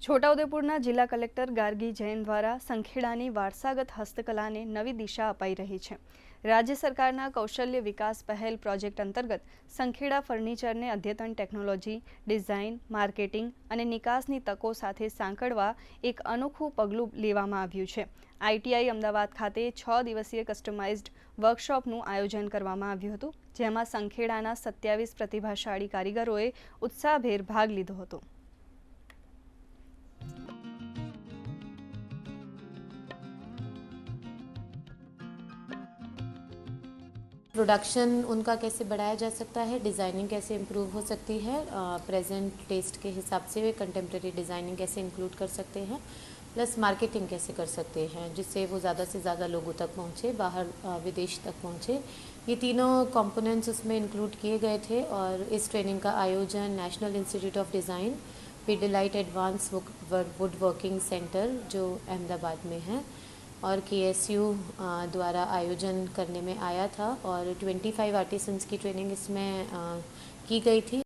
છોટાઉદેપુરના જિલ્લા કલેક્ટર ગાર્ગી જૈન દ્વારા સંખેડાની વારસાગત હસ્તકલાને નવી દિશા અપાઈ રહી છે। રાજ્ય સરકારના કૌશલ્ય વિકાસ પહેલ પ્રોજેક્ટ અંતર્ગત સંખેડા ફર્નિચરને અદ્યતન ટેકનોલોજી, ડિઝાઇન, માર્કેટિંગ અને નિકાસની તકો સાથે સાંકળવા એક અનોખું પગલું લેવામાં આવ્યું છે। આઈટીઆઈ અમદાવાદ ખાતે 6 દિવસીય કસ્ટમાઇઝ્ડ વર્કશોપનું આયોજન કરવામાં આવ્યું હતું, જેમાં સંખેડાના 27 પ્રતિભાશાળી કારીગરોએ ઉત્સાહભેર ભાગ લીધો હતો। प्रोडक्शन उनका कैसे बढ़ाया जा सकता है, डिज़ाइनिंग कैसे इम्प्रूव हो सकती है, प्रेजेंट टेस्ट के हिसाब से वे कंटेम्प्रेरी डिज़ाइनिंग कैसे इंक्लूड कर सकते हैं, प्लस मार्केटिंग कैसे कर सकते हैं जिससे वो ज़्यादा से ज़्यादा लोगों तक पहुँचे, बाहर विदेश तक पहुँचे। ये तीनों कंपोनेंट्स उसमें इंक्लूड किए गए थे और इस ट्रेनिंग का आयोजन national institute of design, Pidilite advance wood working centre जो अहमदाबाद में है और KSU द्वारा आयोजन करने में आया था और 25 आर्टिसंस की ट्रेनिंग इसमें की गई थी।